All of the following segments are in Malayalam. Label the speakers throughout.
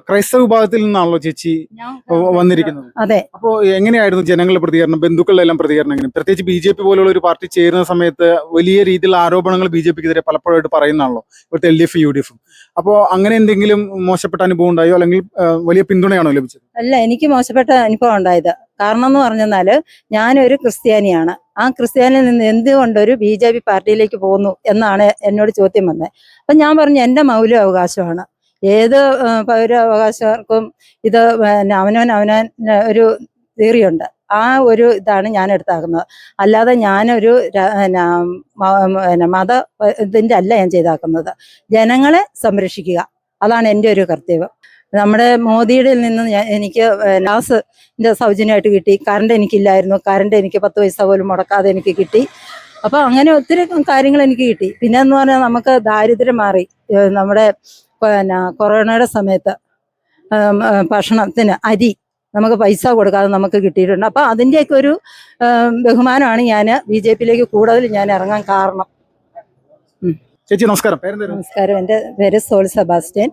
Speaker 1: ക്രൈസ്തവ വിഭാഗത്തിൽ നിന്നാണല്ലോ ചേച്ചി വന്നിരിക്കുന്നത്.
Speaker 2: അതെ.
Speaker 1: അപ്പോ എങ്ങനെയായിരുന്നു ജനങ്ങളുടെ പ്രതികരണം, ബന്ധുക്കളുടെ എല്ലാം പ്രതികരണം എങ്ങനെ? പ്രത്യേകിച്ച് BJP പോലുള്ള ഒരു പാർട്ടി ചേരുന്ന സമയത്ത് വലിയ രീതിയിലുള്ള ആരോപണങ്ങൾ BJPക്കെതിരെ പലപ്പോഴായിട്ട് പറയുന്നതാണല്ലോ ഇവിടുത്തെ LDF UDF. അപ്പോൾ അങ്ങനെ എന്തെങ്കിലും മോശപ്പെട്ട അനുഭവം ഉണ്ടായോ, അല്ലെങ്കിൽ വലിയ പിന്തുണയാണോ ലഭിച്ചത്?
Speaker 2: അല്ല, എനിക്ക് മോശപ്പെട്ട അനുഭവം ഉണ്ടായത്. കാരണം എന്ന് പറഞ്ഞാല് ഞാനൊരു ക്രിസ്ത്യാനിയാണ്. ആ ക്രിസ്ത്യാനിയിൽ നിന്ന് എന്തുകൊണ്ടൊരു BJP പാർട്ടിയിലേക്ക് പോകുന്നു എന്നാണ് എന്നോട് ചോദ്യം വന്നത്. അപ്പൊ ഞാൻ പറഞ്ഞു എന്റെ മൗലിക അവകാശമാണ്. ഏത് പൗരാവകാശക്കാർക്കും ഇത് അവനവൻ ഒരു തിയറിയുണ്ട്. ആ ഒരു ഇതാണ് ഞാൻ എടുത്താക്കുന്നത്. അല്ലാതെ ഞാനൊരു മത ഇതിന്റെ അല്ല ഞാൻ ചെയ്താക്കുന്നത്. ജനങ്ങളെ സംരക്ഷിക്കുക, അതാണ് എൻ്റെ ഒരു കർത്തവ്യം. നമ്മുടെ മോദിയുടെ നിന്ന് എനിക്ക് ഗ്യാസിന്റെ സൗജന്യമായിട്ട് കിട്ടി. കറണ്ട് എനിക്കില്ലായിരുന്നു. കറണ്ട് എനിക്ക് 10 പൈസ പോലും മുടക്കാതെ എനിക്ക് കിട്ടി. അപ്പൊ അങ്ങനെ ഒത്തിരി കാര്യങ്ങൾ എനിക്ക് കിട്ടി. പിന്നെ എന്ന് പറഞ്ഞാൽ നമുക്ക് ദാരിദ്ര്യം മാറി. നമ്മുടെ കൊറോണയുടെ സമയത്ത് ഭക്ഷണത്തിന് അരി നമുക്ക് പൈസ കൊടുക്കാതെ നമുക്ക് കിട്ടിയിട്ടുണ്ട്. അപ്പൊ അതിൻ്റെയൊക്കെ ഒരു ബഹുമാനമാണ് ഞാൻ BJPയിലേക്ക് കൂടുതൽ ഞാൻ ഇറങ്ങാൻ കാരണം.
Speaker 1: ചേച്ചി നമസ്കാരം.
Speaker 2: നമസ്കാരം. എൻ്റെ പേര് സോൾ സെബാസ്റ്റ്യൻ.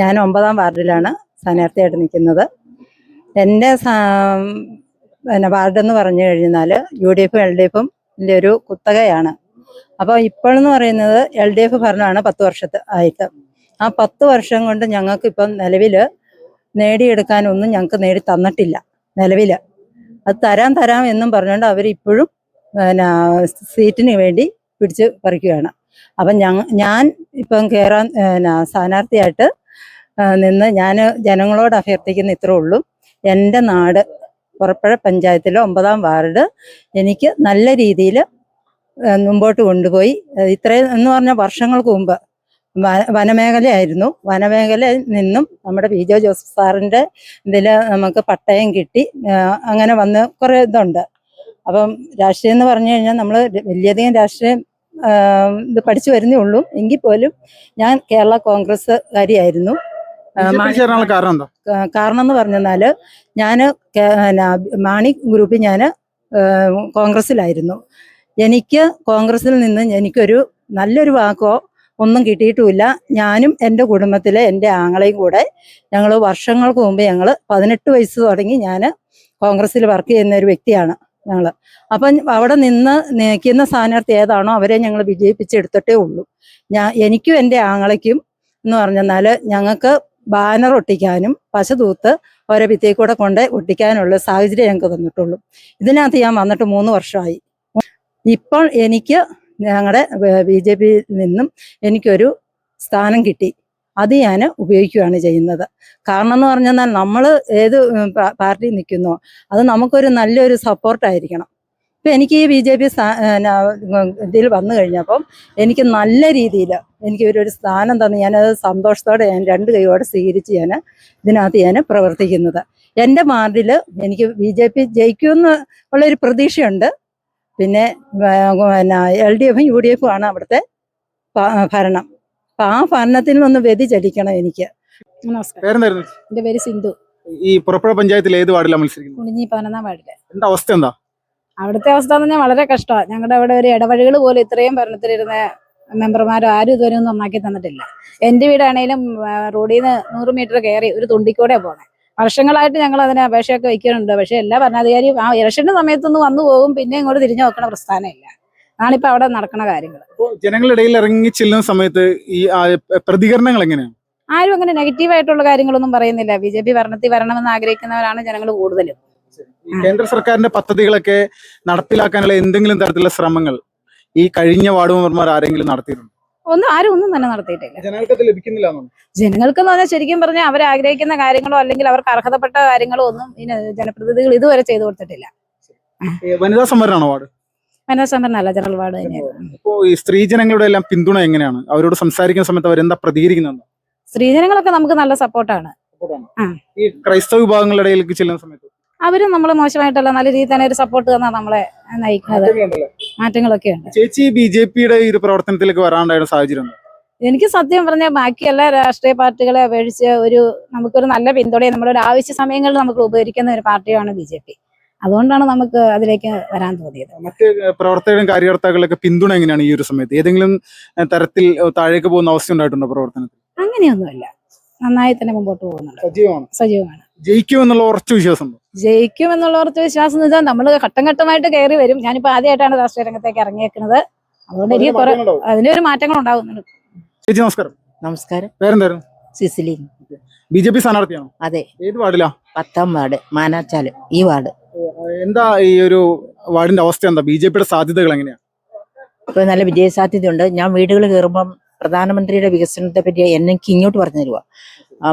Speaker 2: ഞാൻ 9ാം വാർഡിലാണ് സ്ഥാനാർത്ഥിയായിട്ട് നിൽക്കുന്നത്. എൻ്റെ വാർഡെന്ന് പറഞ്ഞു കഴിഞ്ഞാൽ UDF LDF ഒരു കുത്തകയാണ്. അപ്പോൾ ഇപ്പോഴെന്ന് പറയുന്നത് LDF ഭരണമാണ് 10 വർഷത്തെ ആയിട്ട്. ആ 10 വർഷം കൊണ്ട് ഞങ്ങൾക്ക് ഇപ്പം നിലവിൽ നേടിയെടുക്കാനൊന്നും ഞങ്ങൾക്ക് നേടി തന്നിട്ടില്ല. നിലവിൽ അത് തരാം എന്നും പറഞ്ഞുകൊണ്ട് അവരിപ്പോഴും സീറ്റിന് വേണ്ടി പിടിച്ച് പറിക്കുകയാണ്. അപ്പം ഞാൻ ഇപ്പം കയറാൻ സ്ഥാനാർത്ഥിയായിട്ട് നിന്ന് ഞാൻ ജനങ്ങളോട് അഭ്യർത്ഥിക്കുന്ന ഇത്രേ ഉള്ളൂ. എൻ്റെ നാട് പുറപ്പുഴ പഞ്ചായത്തിലെ 9ാം വാർഡ് എനിക്ക് നല്ല രീതിയിൽ മുമ്പോട്ട് കൊണ്ടുപോയി. ഇത്രയും എന്ന് പറഞ്ഞാൽ വർഷങ്ങൾക്ക് മുമ്പ് വനമേഖലയായിരുന്നു. വനമേഖലയിൽ നിന്നും നമ്മുടെ PJ ജോസഫ് സാറിൻ്റെ ഇതിൽ നമുക്ക് പട്ടയം കിട്ടി. അങ്ങനെ വന്ന് കുറേ ഇതുണ്ട്. അപ്പം രാഷ്ട്രീയം എന്ന് പറഞ്ഞു കഴിഞ്ഞാൽ നമ്മൾ വലിയധികം രാഷ്ട്രീയം ഇത് പഠിച്ചു വരുന്നേ ഉള്ളൂ. എങ്കിൽ പോലും ഞാൻ കേരള കോൺഗ്രസ്സുകാരിയായിരുന്നു. കാരണം എന്ന് പറഞ്ഞാൽ ഞാൻ മാണി ഗ്രൂപ്പിൽ ഞാൻ കോൺഗ്രസ്സിലായിരുന്നു. എനിക്ക് കോൺഗ്രസ്സിൽ നിന്ന് എനിക്കൊരു നല്ലൊരു വാക്കോ ഒന്നും കിട്ടിയിട്ടുമില്ല. ഞാനും എൻ്റെ കുടുംബത്തിലെ എൻ്റെ ആങ്ങളെയും കൂടെ ഞങ്ങൾ വർഷങ്ങൾക്ക് മുമ്പ് 18 വയസ്സ് തുടങ്ങി ഞാൻ കോൺഗ്രസ്സിൽ വർക്ക് ചെയ്യുന്ന ഒരു വ്യക്തിയാണ് ഞങ്ങൾ. അപ്പം അവിടെ നിന്ന് നിൽക്കുന്ന സ്ഥാനാർത്ഥി ഏതാണോ അവരെ ഞങ്ങൾ വിജയിപ്പിച്ചെടുത്തിട്ടേ ഉള്ളൂ. എനിക്കും എൻ്റെ ആങ്ങളയ്ക്കും എന്ന് പറഞ്ഞാൽ ഞങ്ങൾക്ക് ബാനർ ഒട്ടിക്കാനും പശ തൂത്ത് ഓരോ ഭിത്തിയിൽ കൂടെ കൊണ്ട് ഒട്ടിക്കാനുള്ള സാഹചര്യം ഞങ്ങൾക്ക് തന്നിട്ടുള്ളൂ. ഇതിനകത്ത് ഞാൻ വന്നിട്ട് 3 വർഷമായി. ഇപ്പോൾ എനിക്ക് ഞങ്ങളുടെ BJPയിൽ നിന്നും എനിക്കൊരു സ്ഥാനം കിട്ടി. അത് ഞാൻ ഉപയോഗിക്കുകയാണ് ചെയ്യുന്നത്. കാരണം എന്ന് പറഞ്ഞാൽ നമ്മൾ ഏത് പാർട്ടി നിൽക്കുന്നോ അത് നമുക്കൊരു നല്ലൊരു സപ്പോർട്ടായിരിക്കണം. ഇപ്പം എനിക്ക് ഈ BJP ഇതിൽ വന്നു കഴിഞ്ഞപ്പം എനിക്ക് നല്ല രീതിയിൽ എനിക്ക് ഒരു സ്ഥാനം തന്ന് ഞാനത് സന്തോഷത്തോടെ ഞാൻ 2 കൈയോടെ സ്വീകരിച്ച് ഞാൻ ഇതിനകത്ത് ഞാൻ പ്രവർത്തിക്കുന്നത്. എൻ്റെ വാർഡിൽ എനിക്ക് BJP ജയിക്കുമെന്ന് ഉള്ളൊരു പ്രതീക്ഷയുണ്ട്. പിന്നെ LDF UDF ആണ് അവിടുത്തെ ഭരണം. അപ്പൊ ആ ഭരണത്തിൽ നിന്ന് വ്യതിചലിക്കണം എനിക്ക്.
Speaker 3: നമസ്കാരം. എന്റെ പേര് സിന്ധു.
Speaker 1: ഈ പുറപ്പുഴ പഞ്ചായത്തിൽ ഏത് വാർഡിലാണ് മത്സരിക്കുന്നത്?
Speaker 3: കുണിഞ്ഞി 11ാം വാർഡില്.
Speaker 1: എന്താ അവസ്ഥ? എന്താ
Speaker 3: അവിടുത്തെ അവസ്ഥ എന്ന് പറഞ്ഞാൽ വളരെ കഷ്ടമാണ്. ഞങ്ങളുടെ അവിടെ ഒരു ഇടവഴികൾ പോലും ഇത്രയും ഭരണത്തിലിരുന്ന മെമ്പർമാരും ആരും ഇതുവരെ ഒന്നും നന്നാക്കി തന്നിട്ടില്ല. എൻ്റെ വീടാണേലും റോഡിൽ നിന്ന് 100 മീറ്റർ കയറി ഒരു തുണ്ടിക്കൂടെ പോണേ. വർഷങ്ങളായിട്ട് ഞങ്ങൾ അതിന് അപേക്ഷയൊക്കെ വയ്ക്കുന്നുണ്ട്. പക്ഷെ എല്ലാ ഭരണാധികാരിയും ആ ഇലക്ഷന്റെ സമയത്തൊന്ന് വന്നു പോകും, പിന്നെ ഇങ്ങോട്ട് തിരിഞ്ഞു നോക്കണ പ്രസ്ഥാനമില്ല. അതാണിപ്പോ അവിടെ നടക്കുന്ന കാര്യങ്ങൾ.
Speaker 1: ജനങ്ങളുടെ ഇടയിൽ ഇറങ്ങി ചെല്ലുന്ന സമയത്ത് ഈ പ്രതികരണങ്ങൾ എങ്ങനെയാണ്?
Speaker 3: ആരും അങ്ങനെ നെഗറ്റീവായിട്ടുള്ള കാര്യങ്ങളൊന്നും പറയുന്നില്ല. BJP ഭരണത്തിൽ വരണമെന്ന് ആഗ്രഹിക്കുന്നവരാണ് ജനങ്ങൾ കൂടുതലും.
Speaker 1: കേന്ദ്ര സർക്കാരിന്റെ പദ്ധതികളൊക്കെ നടപ്പിലാക്കാനുള്ള എന്തെങ്കിലും തരത്തിലുള്ള ശ്രമങ്ങൾ ഈ കഴിഞ്ഞ വാർഡ് മെമ്പർമാർ ആരെങ്കിലും നടത്തിയിട്ടുണ്ടോ?
Speaker 3: ആരും ഒന്നും തന്നെ നടത്തിയിട്ടില്ല.
Speaker 1: ജനങ്ങൾക്ക് ലഭിക്കുന്നില്ല.
Speaker 3: ജനങ്ങൾക്കെന്ന് പറഞ്ഞാൽ ശരിക്കും പറഞ്ഞാൽ അവർ ആഗ്രഹിക്കുന്ന കാര്യങ്ങളോ അല്ലെങ്കിൽ അവർക്ക് അർഹതപ്പെട്ട കാര്യങ്ങളോ ഒന്നും ജനപ്രതിനിധികൾ ഇതുവരെ ചെയ്തു കൊടുത്തിട്ടില്ല.
Speaker 1: വനിതാ സംവരണമാണോ വാർഡ്?
Speaker 3: വനിതാ സംവരണമല്ല, ജനറൽ വാർഡ് തന്നെയാണ്.
Speaker 1: ഇപ്പോ ഈ സ്ത്രീ ജനങ്ങളുടെ എല്ലാം പിന്തുണ എങ്ങനെയാണ്? അവരോട് സംസാരിക്കുന്ന സമയത്ത് അവരെന്താ പ്രതികരിക്കുന്നത്?
Speaker 3: സ്ത്രീജനങ്ങളൊക്കെ നമുക്ക് നല്ല സപ്പോർട്ടാണ്.
Speaker 1: ഈ ക്രൈസ്തവ വിഭാഗങ്ങളുടെ ഇടയിലേക്ക് ചെല്ലുന്ന സമയത്ത്
Speaker 3: അവരും നമ്മൾ മോശമായിട്ടല്ല, നല്ല രീതിയിൽ തന്നെ ഒരു സപ്പോർട്ട് തന്നാ നമ്മളെ നയിക്കുന്നത്. മാറ്റങ്ങളൊക്കെ ഉണ്ട്.
Speaker 1: ചേച്ചി BJPയുടെ ഈ ഒരു പ്രവർത്തനത്തിലേക്ക് വരാണ്ടായ സാഹചര്യം?
Speaker 3: എനിക്ക് സത്യം പറഞ്ഞാൽ ബാക്കി എല്ലാ രാഷ്ട്രീയ പാർട്ടികളെ അപേക്ഷിച്ച് നമുക്കൊരു നല്ല പിന്തുണയും നമ്മുടെ ഒരു ആവശ്യ സമയങ്ങളിൽ നമുക്ക് ഉപകരിക്കുന്ന ഒരു പാർട്ടിയാണ് BJP. അതുകൊണ്ടാണ് നമുക്ക് അതിലേക്ക് വരാൻ തോന്നിയത്.
Speaker 1: മറ്റ് പ്രവർത്തകരും കാര്യകർത്താക്കളൊക്കെ പിന്തുണ എങ്ങനെയാണ് ഈ ഒരു സമയത്ത്? ഏതെങ്കിലും തരത്തിൽ താഴേക്ക് പോകുന്ന അവസ്ഥ ഉണ്ടായിട്ടുണ്ടോ പ്രവർത്തനത്തിൽ?
Speaker 3: അങ്ങനെയൊന്നുമില്ല. നന്നായി തന്നെ മുമ്പോട്ട് പോകുന്നുണ്ട്,
Speaker 1: സജീവമാണ്.
Speaker 3: സജീവമാണ്.
Speaker 1: ജയിക്കുമെന്നുള്ള ഉറച്ച വിശ്വാസം.
Speaker 3: ജയിക്കും എന്നുള്ള ഉറച്ച വിശ്വാസം എന്ന് വെച്ചാൽ നമ്മൾ ഘട്ടം ഘട്ടമായിട്ട് കയറി വരും. ഞാനിപ്പോ ആദ്യമായിട്ടാണ് രാഷ്ട്രീയ രംഗത്തേക്ക് ഇറങ്ങിയേക്കുന്നത്. അതുകൊണ്ട് എനിക്ക് കുറെ അതിനൊരു മാറ്റങ്ങൾ ഉണ്ടാകുന്നുണ്ട്.
Speaker 1: ചേച്ചി നമസ്കാരം.
Speaker 4: നമസ്കാരം.
Speaker 1: പേരെന്തായിരുന്നു?
Speaker 4: സിസിലി.
Speaker 1: BJP സ്ഥാനാർത്ഥിയാണോ?
Speaker 4: അതെ.
Speaker 1: ഏത് വാർഡിലാ?
Speaker 4: 10ാം വാർഡ്, മാനാച്ചാല്. ഈ വാർഡ്
Speaker 1: എന്താ ഈ ഒരു വാർഡിന്റെ അവസ്ഥ? എന്താ BJPയുടെ സാധ്യതകൾ എങ്ങനെയാ?
Speaker 4: ഇപ്പൊ നല്ല വിജയസാധ്യതയുണ്ട്. ഞാൻ വീടുകൾ കയറുമ്പം പ്രധാനമന്ത്രിയുടെ വികസനത്തെ പറ്റി എനിക്ക് ഇങ്ങോട്ട് പറഞ്ഞു തരുക.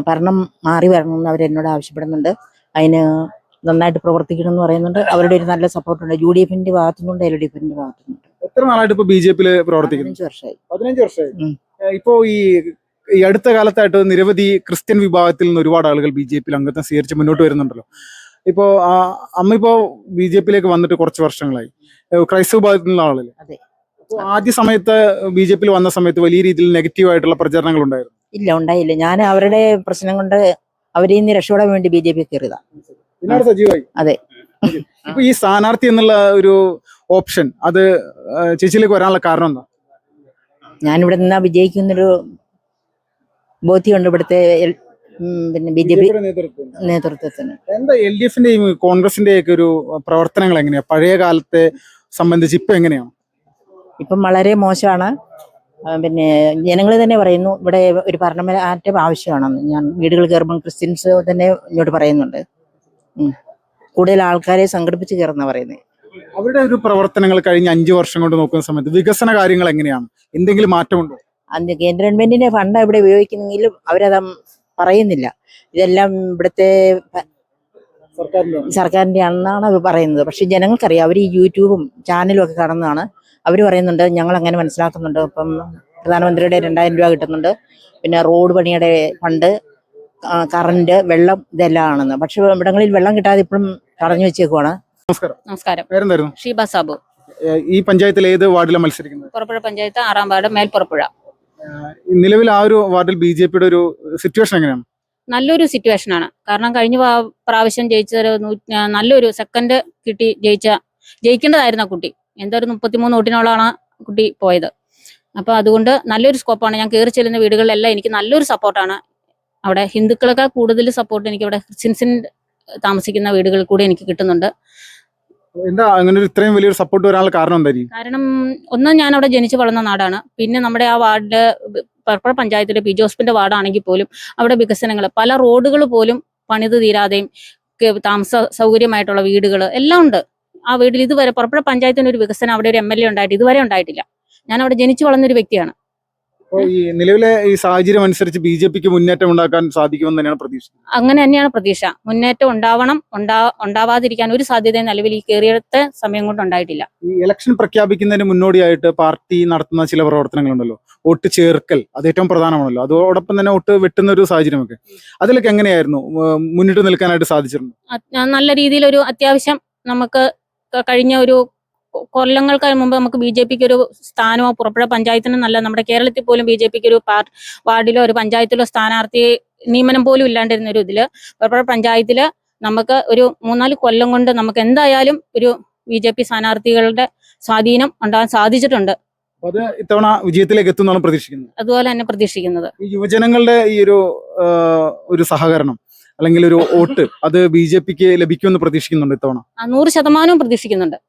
Speaker 4: ഭരണം മാറി വരണമെന്ന് അവരെന്നോട് ആവശ്യപ്പെടുന്നുണ്ട്. അതിന് നന്നായിട്ട് പ്രവർത്തിക്കണം എന്ന് പറയുന്നുണ്ട്. അവരുടെ ഒരു നല്ല സപ്പോർട്ടുണ്ട്. UDFന്റെ ഭാഗത്തുനിന്നുണ്ട്, LDFന്റെ ഭാഗത്തുനിന്നുണ്ട്.
Speaker 1: എത്ര നാളായിട്ട് ഇപ്പൊ BJPയിൽ പ്രവർത്തിക്കുന്നു?
Speaker 4: 15 വർഷമായി.
Speaker 1: 15 വർഷമായി.
Speaker 4: ഉം.
Speaker 1: ഇപ്പോ ഈ അടുത്ത കാലത്തായിട്ട് നിരവധി ക്രിസ്ത്യൻ വിഭാഗത്തിൽ നിന്ന് ഒരുപാട് ആളുകൾ BJPയിൽ അംഗത്വം സ്വീകരിച്ച് മുന്നോട്ട് വരുന്നുണ്ടല്ലോ. ഇപ്പോ അമ്മ ഇപ്പോ BJPയിലേക്ക് വന്നിട്ട് കുറച്ച് വർഷങ്ങളായി. ക്രൈസ്തവ വിഭാഗത്തിൽ നിന്നുള്ള ആളുകൾ.
Speaker 4: അതെ.
Speaker 1: അപ്പോൾ ആദ്യ സമയത്ത് BJPയിൽ വന്ന സമയത്ത് വലിയ രീതിയിൽ നെഗറ്റീവ് ആയിട്ടുള്ള പ്രചരണങ്ങൾ ഉണ്ടായിരുന്നു.
Speaker 4: ഇല്ല, ഉണ്ടായില്ല. ഞാൻ അവരുടെ പ്രശ്നം കൊണ്ട് അവരിൽ നിന്ന് രക്ഷപ്പെടാൻ വേണ്ടി BJP കയറിയതാ.
Speaker 1: പിന്നീട് സജീവമായി.
Speaker 4: അതെ.
Speaker 1: ഇപ്പൊ ഈ സ്ഥാനാർത്ഥി എന്നുള്ള ഒരു ഓപ്ഷൻ അത് ചേച്ചിയിലേക്ക് വരാനുള്ള കാരണം എന്താ?
Speaker 4: ഞാനിവിടെ നിന്നാ വിജയിക്കുന്നൊരു ബോധ്യമുണ്ട് ഇവിടുത്തെ പിന്നെ BJP നേതൃത്വത്തിന്.
Speaker 1: എന്താ LDFന്റെയും കോൺഗ്രസിന്റെയും ഒക്കെ ഒരു പ്രവർത്തനങ്ങൾ എങ്ങനെയാ പഴയ കാലത്തെ സംബന്ധിച്ച് ഇപ്പൊ എങ്ങനെയാണ്?
Speaker 4: ഇപ്പം വളരെ മോശമാണ്. പിന്നെ ജനങ്ങൾ തന്നെ പറയുന്നു ഇവിടെ ഒരു ഭരണമാറ്റം ആവശ്യമാണെന്ന്. ഞാൻ വീടുകൾ കയറുമ്പോൾ ക്രിസ്ത്യൻസ് തന്നെ ഇങ്ങോട്ട് പറയുന്നുണ്ട്. കൂടുതൽ ആൾക്കാരെ സംഘടിപ്പിച്ച് കയറുന്ന പറയുന്നത്.
Speaker 1: അവരുടെ ഒരു പ്രവർത്തനങ്ങൾ കഴിഞ്ഞ 5 വർഷം കൊണ്ട് നോക്കുന്ന സമയത്ത് വികസന കാര്യങ്ങൾ എങ്ങനെയാണ്? എന്തെങ്കിലും മാറ്റമുണ്ടോ?
Speaker 4: അന്ന് കേന്ദ്ര ഗവൺമെന്റിന്റെ ഫണ്ട് ഇവിടെ ഉപയോഗിക്കുന്നെങ്കിലും അവരത് പറയുന്നില്ല. ഇതെല്ലാം ഇവിടുത്തെ സർക്കാരിന്റെ ആണെന്നാണ് അവർ പറയുന്നത്. പക്ഷെ ജനങ്ങൾക്കറിയാം. അവർ ഈ യൂട്യൂബും ചാനലും ഒക്കെ കാണുന്നതാണ്. അവർ പറയുന്നുണ്ട് ഞങ്ങൾ അങ്ങനെ മനസ്സിലാക്കുന്നുണ്ട്. ഇപ്പം പ്രധാനമന്ത്രിയുടെ 2000 രൂപ കിട്ടുന്നുണ്ട്. പിന്നെ റോഡ് പണിയുടെ ഫണ്ട്, കറണ്ട്, വെള്ളം ഇതെല്ലാം ആണെന്ന്. പക്ഷെ ഇവിടങ്ങളിൽ വെള്ളം കിട്ടാതെ ഇപ്പോഴും തടഞ്ഞു വെച്ചേക്കുവാണ്.
Speaker 1: നമസ്കാരം.
Speaker 5: നമസ്കാരം.
Speaker 1: പേരെന്തായിരുന്നു?
Speaker 5: ഷീബ സാബു.
Speaker 1: ഈ പഞ്ചായത്തിൽ ഏത് വാർഡിലാണ് മത്സരിക്കുന്നത്?
Speaker 5: പുറപ്പുഴ പഞ്ചായത്ത് 6ാം വാർഡ്, മേൽപ്പുറപ്പുഴ.
Speaker 1: നിലവിൽ ആ ഒരു വാർഡിൽ BJPയുടെ ഒരു സിറ്റുവേഷൻ എങ്ങനെയാണ്?
Speaker 5: നല്ലൊരു സിറ്റുവേഷനാണ്. കാരണം കഴിഞ്ഞ പ്രാവശ്യം ജയിച്ചൊരു നല്ലൊരു സെക്കൻഡ് കിട്ടി ജയിക്കേണ്ടതായിരുന്നു ആ കുട്ടി. എന്തോ ഒരു 33 വോട്ടിനോളാണ് കുട്ടി പോയത്. അപ്പൊ അതുകൊണ്ട് നല്ലൊരു സ്കോപ്പാണ്. ഞാൻ കയറി ചെല്ലുന്ന വീടുകളിലെല്ലാം എനിക്ക് നല്ലൊരു സപ്പോർട്ടാണ്. അവിടെ ഹിന്ദുക്കളൊക്കെ കൂടുതൽ സപ്പോർട്ട് എനിക്ക് ഇവിടെ ക്രിസ്ത്യൻസിൻ താമസിക്കുന്ന വീടുകളിൽ കൂടെ എനിക്ക് കിട്ടുന്നുണ്ട്.
Speaker 1: എന്താ അങ്ങനെ ഒരു ഇത്രയും വലിയൊരു സപ്പോർട്ട് വരാനുള്ള കാരണം എന്തായിരിക്കും?
Speaker 5: കാരണം ഒന്ന്, ഞാൻ അവിടെ ജനിച്ചു വളർന്ന നാടാണ്. പിന്നെ നമ്മുടെ ആ വാർഡ് പുറപ്പുഴ പഞ്ചായത്തിലെ പി ജോസഫിന്റെ വാർഡാണെങ്കിൽ പോലും അവിടെ വികസനങ്ങൾ, പല റോഡുകൾ പോലും പണിത് തീരാതെയും താമസ സൗകര്യമായിട്ടുള്ള വീടുകൾ എല്ലാം ഉണ്ട്. ആ വീട്ടിൽ ഇതുവരെ പുറപ്പുഴ പഞ്ചായത്തിന് ഒരു വികസനം അവിടെ ഒരു MLA ഉണ്ടായിട്ട് ഇതുവരെ ഉണ്ടായിട്ടില്ല. ഞാൻ അവിടെ ജനിച്ചു വളർന്നൊരു വ്യക്തിയാണ്.
Speaker 1: ഈ നിലവിലെ ഈ സാഹചര്യം അനുസരിച്ച് BJPക്ക് മുന്നേറ്റം ഉണ്ടാക്കാൻ സാധിക്കുമെന്ന് തന്നെയാണ് പ്രതീക്ഷ.
Speaker 5: അങ്ങനെ തന്നെയാണ് പ്രതീക്ഷ. മുന്നേറ്റം ഉണ്ടാവണം. ഉണ്ടാവാതിരിക്കാൻ ഒരു സാധ്യതയും നിലവിൽ ഈ കേറിയത്തെ സമയം കൊണ്ട് ഉണ്ടായിട്ടില്ല.
Speaker 1: ഈ ഇലക്ഷൻ പ്രഖ്യാപിക്കുന്നതിന് മുന്നോടിയായിട്ട് പാർട്ടി നടത്തുന്ന ചില പ്രവർത്തനങ്ങളുണ്ടല്ലോ. വോട്ട് ചേർക്കൽ, അത് ഏറ്റവും പ്രധാനമാണല്ലോ. അതോടൊപ്പം തന്നെ വോട്ട് വെട്ടുന്ന ഒരു സാഹചര്യമൊക്കെ, അതിലൊക്കെ എങ്ങനെയായിരുന്നു മുന്നിട്ട് നിൽക്കാനായിട്ട് സാധിച്ചിരുന്നു?
Speaker 5: നല്ല രീതിയിൽ ഒരു അത്യാവശ്യം നമുക്ക് കഴിഞ്ഞ ഒരു കൊല്ലങ്ങൾക്ക് മുമ്പ് നമുക്ക് BJPക്ക് ഒരു സ്ഥാനമോ പുറപ്പുഴ പഞ്ചായത്തിന് നല്ല, നമ്മുടെ കേരളത്തിൽ പോലും BJPക്ക് ഒരു വാർഡിലോ ഒരു പഞ്ചായത്തിലോ സ്ഥാനാർത്ഥി നിയമനം പോലും ഇല്ലാണ്ടിരുന്ന ഒരു ഇതില് പുറപ്പുഴ പഞ്ചായത്തില് നമുക്ക് ഒരു 3-4 കൊല്ലം കൊണ്ട് നമുക്ക് എന്തായാലും ഒരു BJP സ്ഥാനാർത്ഥികളുടെ സ്വാധീനം ഉണ്ടാകാൻ സാധിച്ചിട്ടുണ്ട്.
Speaker 1: അത് ഇത്തവണ വിജയത്തിലേക്ക് എത്തുന്നതാണ് പ്രതീക്ഷിക്കുന്നത്.
Speaker 5: അതുപോലെ തന്നെ പ്രതീക്ഷിക്കുന്നത്.
Speaker 1: ഈ യുവജനങ്ങളുടെ ഈ ഒരു സഹകരണം അല്ലെങ്കിൽ ഒരു വോട്ട് അത് BJPക്ക് ലഭിക്കുമെന്ന് പ്രതീക്ഷിക്കുന്നുണ്ട് ഇത്തവണ?
Speaker 5: 100% പ്രതീക്ഷിക്കുന്നുണ്ട്.